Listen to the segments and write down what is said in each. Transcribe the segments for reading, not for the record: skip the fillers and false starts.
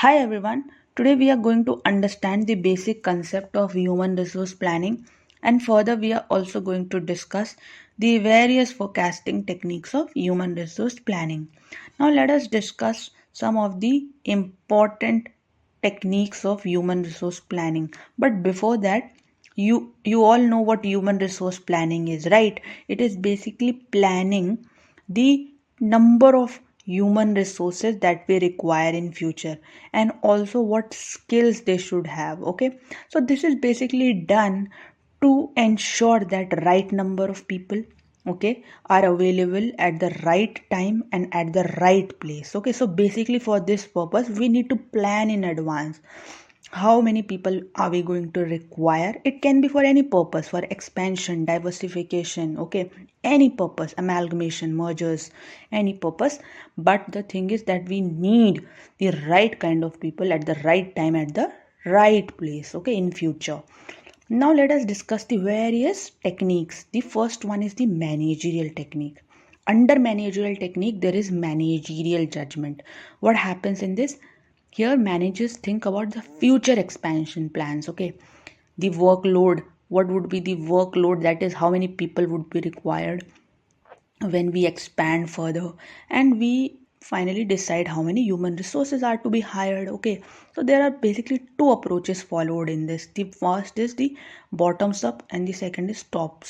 Hi everyone, today we are going to understand the basic concept of human resource planning, and further we are also going to discuss the various forecasting techniques of human resource planning. Now let us discuss some of the important techniques of human resource planning. But before that, you all know what human resource planning is, right? It is basically planning the number of human resources that we require in future, and also what skills they should have. Okay, so this is basically done to ensure that right number of people, okay, are available at the right time and at the right place. Okay, so basically for this purpose we need to plan in advance how many people are we going to require. It can be for any purpose, for expansion, diversification, okay, any purpose, amalgamation, mergers, any purpose. But the thing is that we need the right kind of people at the right time at the right place, okay, in future. Now let us discuss the various techniques. The first one is the managerial technique. Under managerial technique there is managerial judgment. What happens in this? Here managers think about the future expansion plans, okay, the workload, what would be the workload, that is how many people would be required when we expand further, and we finally decide how many human resources are to be hired. Okay, so there are basically two approaches followed in this. The first is the bottoms up and the second is top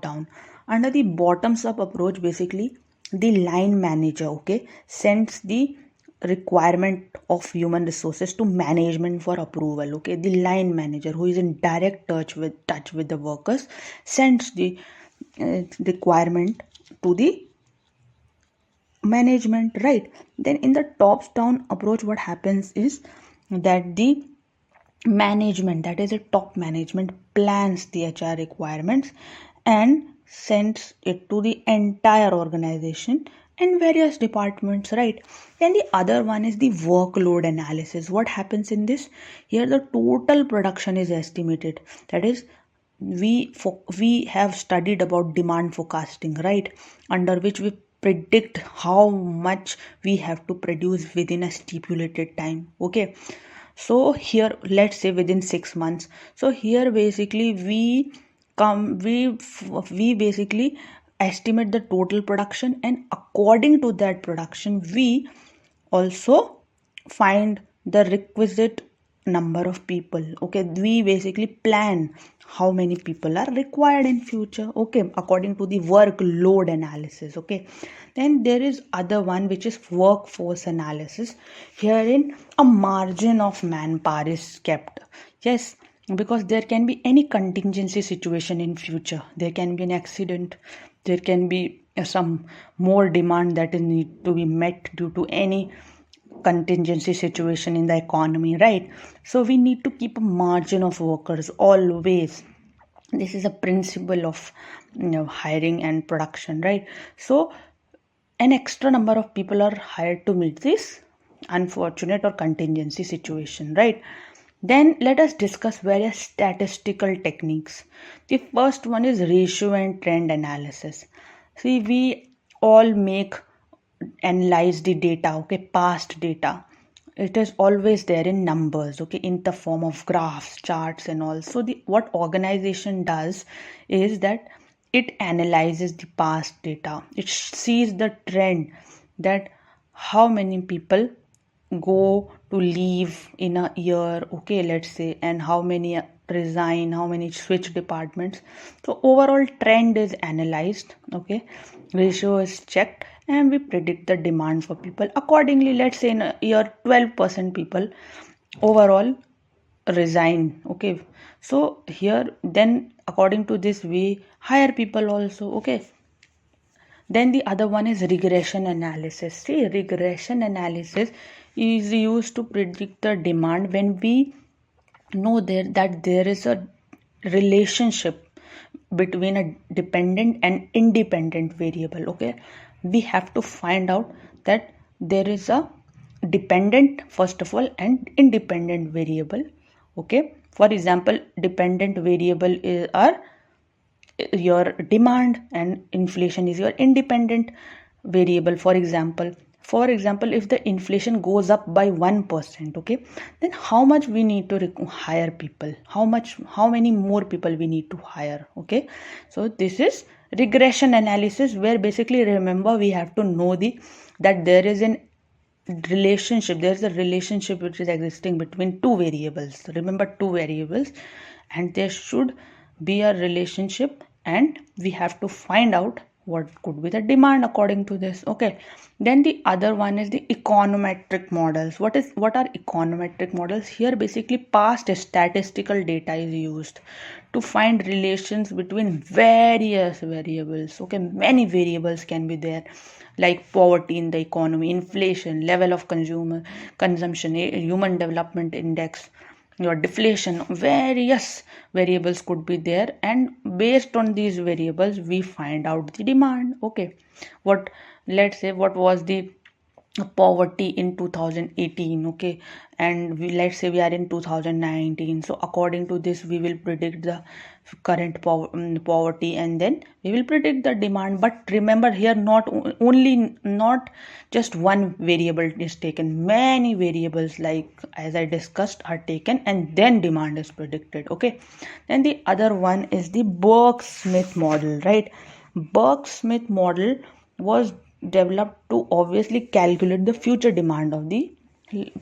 down. Under the bottoms up approach, basically the line manager, okay, sends the requirement of human resources to management for approval. Okay, the line manager, who is in direct touch with the workers, sends the requirement to the management, right? Then in the tops down approach, what happens is that the management, that is a top management, plans the HR requirements and sends it to the entire organization and various departments, right? Then the other one is the workload analysis. What happens in this? Here the total production is estimated. That is, we have studied about demand forecasting, right, under which we predict how much we have to produce within a stipulated time. Okay, so here let's say within 6 months. So here basically we basically estimate the total production, and according to that production we also find the requisite number of people. Okay, we basically plan how many people are required in future, okay, according to the workload analysis. Okay, then there is other one which is workforce analysis. Herein a margin of manpower is kept. Yes, because there can be any contingency situation in future. There can be an accident, there can be some more demand that is need to be met due to any contingency situation in the economy, right? So we need to keep a margin of workers always. This is a principle of hiring and production, right? So an extra number of people are hired to meet this unfortunate or contingency situation, right? Then let us discuss various statistical techniques. The first one is ratio and trend analysis. See, we all make analyze the data, okay, past data. It is always there in numbers, okay, in the form of graphs, charts, and all. So the what organization does is that it analyzes the past data. It sees the trend, that how many people go to leave in a year, okay, let's say, and how many resign, how many switch departments. So overall trend is analyzed, okay, ratio is checked, and we predict the demand for people accordingly. Let's say in a year 12% people overall resign, okay, so here then according to this we hire people also. Okay, then the other one is regression analysis. See, regression analysis is used to predict the demand when we know that there is a relationship between a dependent and independent variable. Okay, we have to find out that there is a dependent first of all and independent variable. Okay, for example, dependent variable are your demand and inflation is your independent variable. For example, For example, if the inflation goes up by 1%, okay, then how much we need to hire people, how many more people we need to hire, okay. So this is regression analysis, where basically, remember, we have to know that there is a relationship which is existing between two variables. Remember, two variables, and there should be a relationship, and we have to find out what could be the demand according to this, okay. Then the other one is the econometric models. What are econometric models? Here basically past statistical data is used to find relations between various variables, okay. Many variables can be there, like poverty in the economy, inflation, level of consumer consumption, human development index, your deflation. Various variables could be there, and based on these variables we find out the demand, okay. Let's say, what was the poverty in 2018, okay, and let's say we are in 2019. So according to this we will predict the current poverty, and then we will predict the demand. But remember, here not just one variable is taken, many variables, like as I discussed, are taken, and then demand is predicted, okay. Then the other one is the Burke-Smith model, right? Burke-Smith model was developed to obviously calculate the future demand of the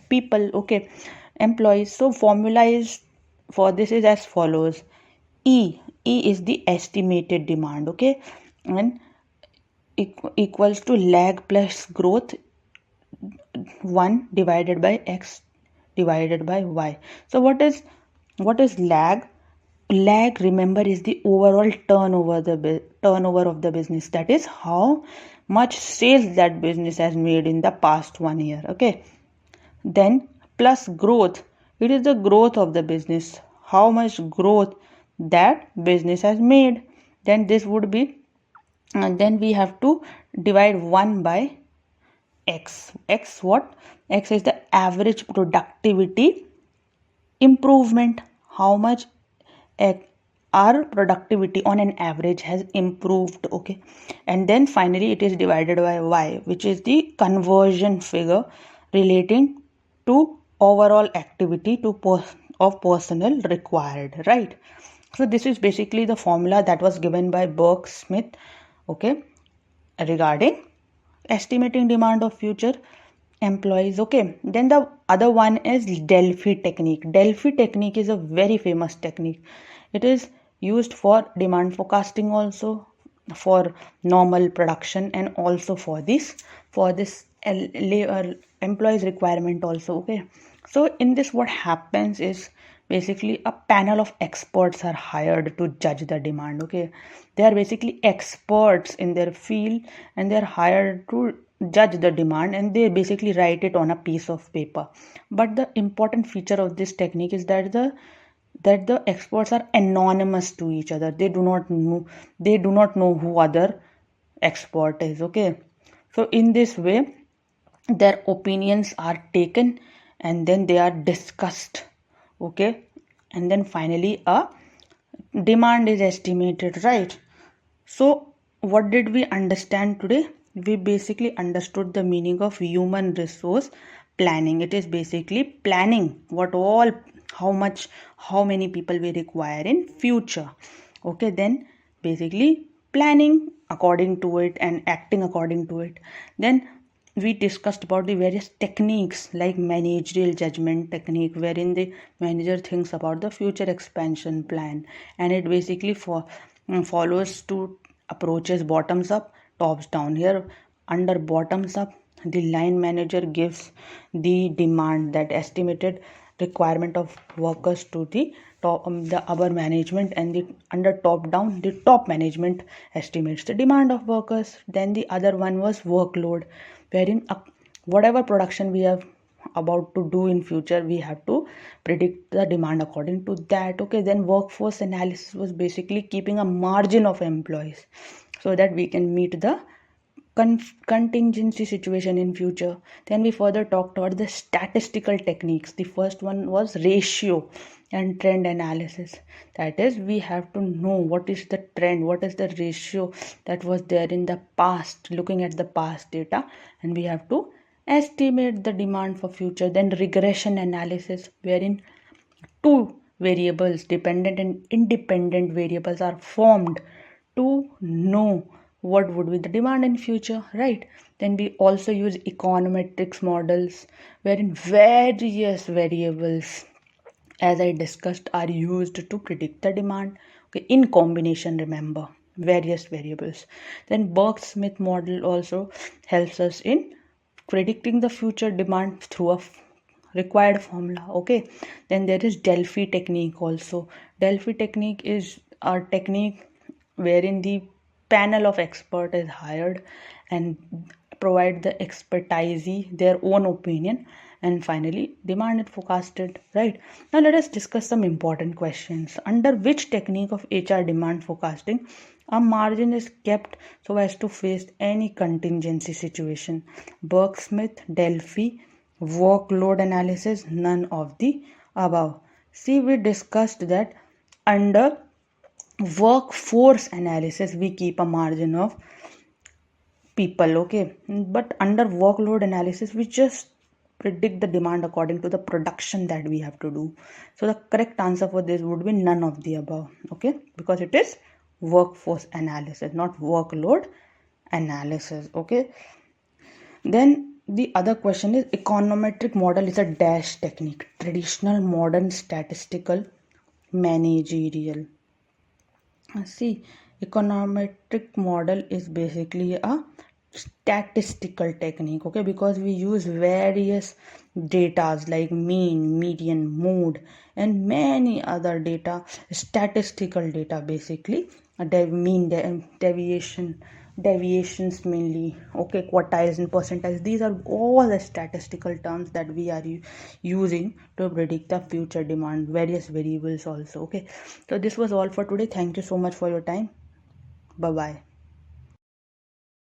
people, okay, employees. So formula is for this is as follows: E is the estimated demand, okay, and equals to lag plus growth 1 divided by x divided by y. So what is lag? Lag, remember, is the overall turnover of the business. That is how much sales that business has made in the past 1 year, okay. Then plus growth, it is the growth of the business, how much growth that business has made. Then this would be, and then we have to divide 1 by x what? X is the average productivity improvement, how much our productivity on an average has improved, okay. And then finally it is divided by y, which is the conversion figure relating to overall activity of personnel required, right? So this is basically the formula that was given by Burke-Smith, okay, regarding estimating demand of future employees, okay. Then the other one is Delphi technique. Delphi technique is a very famous technique. It is used for demand forecasting, also for normal production, and also for this employees requirement also, okay. So in this, what happens is basically a panel of experts are hired to judge the demand, okay. They are basically experts in their field, and they are hired to judge the demand, and they basically write it on a piece of paper. But the important feature of this technique is that the experts are anonymous to each other. They do not know who other expert is, okay. So in this way, their opinions are taken, and then they are discussed, okay. And then finally a demand is estimated, right? So what did we understand today? We basically understood the meaning of human resource planning. It is basically planning how many people we require in future, okay. Then basically planning according to it and acting according to it. Then we discussed about the various techniques, like managerial judgment technique, wherein the manager thinks about the future expansion plan, and it basically follows two approaches: bottoms up, tops down. Here, under bottoms up, the line manager gives the demand, that estimated requirement of workers, to the upper management, and the under top down, the top management estimates the demand of workers. Then the other one was workload, wherein whatever production we have about to do in future, we have to predict the demand according to that, okay. Then workforce analysis was basically keeping a margin of employees so that we can meet the contingency situation in future. Then we further talked about the statistical techniques. The first one was ratio and trend analysis. That is, we have to know what is the trend, what is the ratio that was there in the past, looking at the past data, and we have to estimate the demand for future. Then regression analysis, wherein two variables, dependent and independent variables, are formed to know what would be the demand in future, right? Then we also use econometrics models, wherein various variables, as I discussed, are used to predict the demand. Okay, in combination, remember, various variables. Then Berg-Smith model also helps us in predicting the future demand through a required formula. Okay, then there is Delphi technique also. Delphi technique is a technique wherein the panel of expert is hired and provide the expertise their own opinion, and finally demand it forecasted, right? Now let us discuss some important questions. Under which technique of HR demand forecasting a margin is kept so as to face any contingency situation? Berg-Smith, Delphi, workload analysis, none of the above. See, we discussed that under workforce analysis we keep a margin of people, okay, but under workload analysis we just predict the demand according to the production that we have to do. So the correct answer for this would be none of the above, okay, because it is workforce analysis, not workload analysis, okay. Then the other question is, econometric model is a dash technique, traditional, modern, statistical, managerial. See, econometric model is basically a statistical technique, okay, because we use various datas like mean, median, mode, and many other data, statistical data basically, a mean deviations mainly, okay, quartiles and percentiles. These are all the statistical terms that we are using to predict the future demand, various variables also, okay. So this was all for today. Thank you so much for your time. Bye bye.